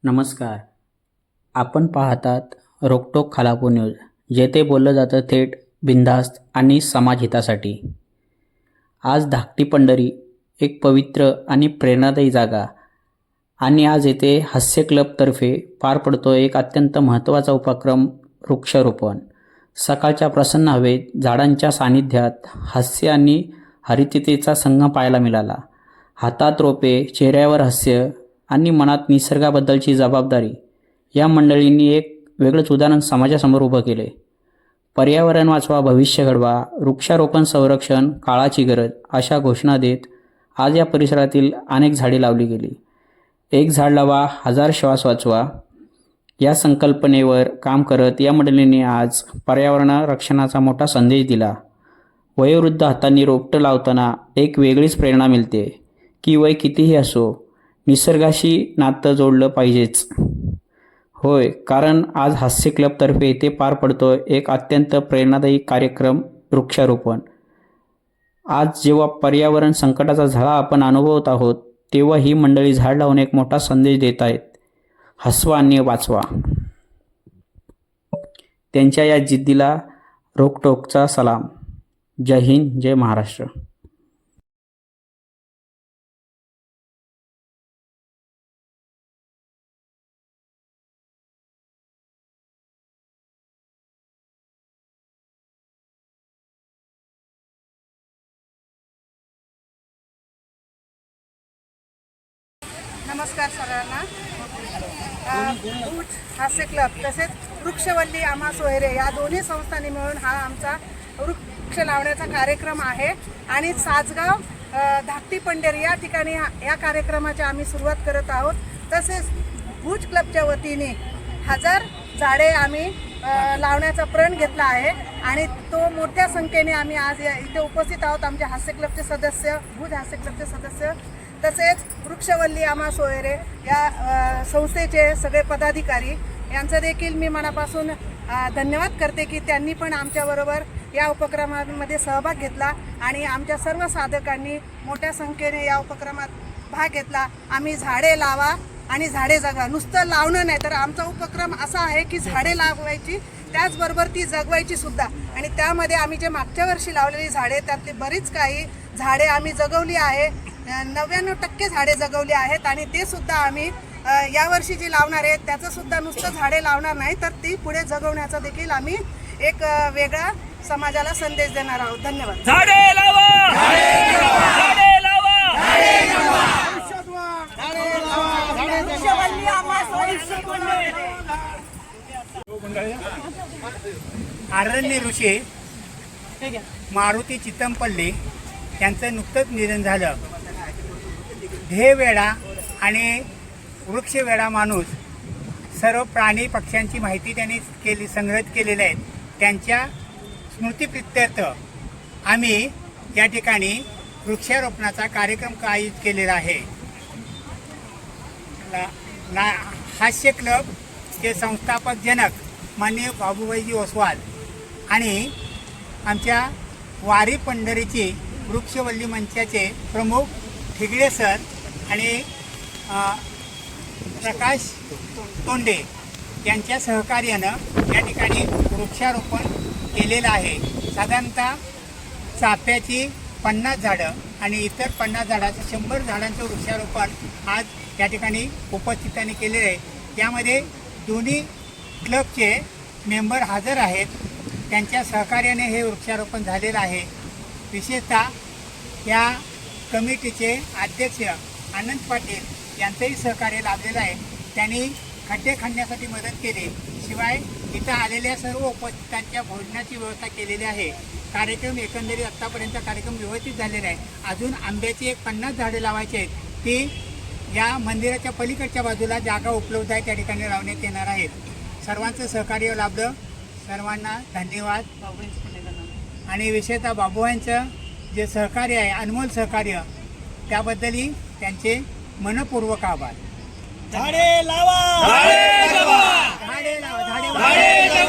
नमस्कार. आपण पाहतात रोकटोक खालापूर न्यूज, जेथे बोललं जातं थेट, बिनधास्त आणि समाजहितासाठी. आज धाकटी पंढरी, एक पवित्र आणि प्रेरणादायी जागा, आणि आज येथे हास्य क्लबतर्फे पार पडतो एक अत्यंत महत्त्वाचा उपक्रम, वृक्षारोपण. सकाळच्या प्रसन्न हवेत, झाडांच्या सानिध्यात हास्य आणि हरिततेचा संगम पाहायला मिळाला. हातात रोपे, चेहऱ्यावर हास्य आणि मनात निसर्गाबद्दलची जबाबदारी. या मंडळींनी एक वेगळंच उदाहरण समाजासमोर उभं केले. पर्यावरण वाचवा, भविष्य घडवा, वृक्षारोपण, संरक्षण, काळाची गरज अशा घोषणा देत आज या परिसरातील अनेक झाडे लावली गेली. एक झाड लावा, 1000 श्वास वाचवा या संकल्पनेवर काम करत या मंडळींनी आज पर्यावरण रक्षणाचा मोठा संदेश दिला. वयोवृद्ध हातांनी रोपटं लावताना एक वेगळीच प्रेरणा मिळते की वय कितीही असो, निसर्गाशी नातं जोडलं पाहिजेच. होय, कारण आज हास्य क्लबतर्फे येथे पार पडतो एक अत्यंत प्रेरणादायी कार्यक्रम, वृक्षारोपण. आज जेव्हा पर्यावरण संकटाचा झळा आपण अनुभवत आहोत, तेव्हा ही मंडळी झाड लावून एक मोठा संदेश देत आहेत. हसवा आणि वाचवा. त्यांच्या या जिद्दीला रोकटोकचा सलाम. जय हिंद, जय महाराष्ट्र. नमस्कार सर्वांना. भूज हास्य क्लब तसेच वृक्षवल्ली आम्हा सोयरे या दोन्ही संस्थांनी मिळून हा आमचा वृक्ष लावण्याचा कार्यक्रम आहे. आणि सासगाव धाकटी पंढरी या ठिकाणी या कार्यक्रमाची आम्ही सुरुवात करत आहोत. तसेच भूज क्लबच्या वतीने 1000 झाडे आम्ही लावण्याचा प्रण घेतला आहे आणि तो मोठ्या संख्येने आम्ही आज इथे उपस्थित आहोत. आमचे हास्य क्लबचे सदस्य, भूज हास्य क्लबचे सदस्य, तसेच वृक्षवल्ली आम्हा सोयरे या संस्थेचे सगळे पदाधिकारी यांचं देखील मी मनापासून धन्यवाद करते की त्यांनी पण आमच्याबरोबर या उपक्रमामध्ये सहभाग घेतला आणि आमच्या सर्व साधकांनी मोठ्या संख्येने या उपक्रमात भाग घेतला. आम्ही झाडे लावा आणि झाडे जगवा, नुसतं लावणं नाही तर आमचा उपक्रम असा आहे की झाडे लावायची त्याचबरोबर ती जगवायची सुद्धा. आणि त्यामध्ये आम्ही जे मागच्या वर्षी लावलेली झाडे त्यातली बरीच काही झाडे आम्ही जगवली आहे. 99% झाडे जगवली आहेत आणि ते सुद्धा आम्ही यावर्षी जी लावणार आहेत त्याचं सुद्धा नुसतं झाडे लावणार नाही तर ती पुढे जगवण्याचा देखील आम्ही एक वेगळा समाजाला संदेश देणार आहोत. धन्यवाद. झाडे लावा, झाडे लावा, आरण्य ऋषी मारुती चितमपल्ली यांचं नुकतंच निधन झालं. ध्येयवेडा आणि वृक्षवेडा माणूस सर्व प्राणी पक्ष्यांची माहिती त्यांनी संग्रहित केलेल्या आहेत. त्यांच्या स्मृतिप्रित्यर्थ आम्ही या ठिकाणी वृक्षारोपणाचा कार्यक्रम आयोजित केलेला आहे. हास्य क्लबचे संस्थापक जनक माननीय बाबूभाईजी ओसवाल आणि आमच्या वारी पंढरीची वृक्षवल्ली मंचाचे प्रमुख ठिगळे सर आणि प्रकाश तोंडे यांच्या सहकार्यानं या ठिकाणी वृक्षारोपण केलेलं आहे. साधारणतः चाफ्याची 50 झाडं आणि इतर 50 झाडाचं 100 झाडांचं वृक्षारोपण आज या ठिकाणी उपस्थितांनी केलेलं आहे. यामध्ये दोन्ही क्लबचे मेंबर हजर आहेत. त्यांच्या सहकार्याने हे वृक्षारोपण झालेलं आहे. विशेषतः या कमिटीचे अध्यक्ष अनंत पाटील यांचंही सहकार्य लाभलेलं आहे. त्यांनी खड्डे खणण्यासाठी मदत केली. शिवाय इथं आलेल्या सर्व उपस्थितांच्या भोजनाची व्यवस्था केलेली आहे. कार्यक्रम एकंदरीत आत्तापर्यंत कार्यक्रम व्यवस्थित झालेला आहे. अजून आंब्याची 50 झाडे लावायची आहेत. ती या मंदिराच्या पलीकडच्या बाजूला जागा उपलब्ध आहे, त्या ठिकाणी लावण्यात येणार आहेत. सर्वांचं सहकार्य लाभलं. सर्वांना धन्यवाद. आणि विशेषतः बाबूभाईंचं जे सहकार्य आहे, अनमोल सहकार्य, त्याबद्दलही त्यांचे मनपूर्वक आभार. झाडे लावा, झाडे जगवा, झाडे लावा, झाडे झाडे जगवा.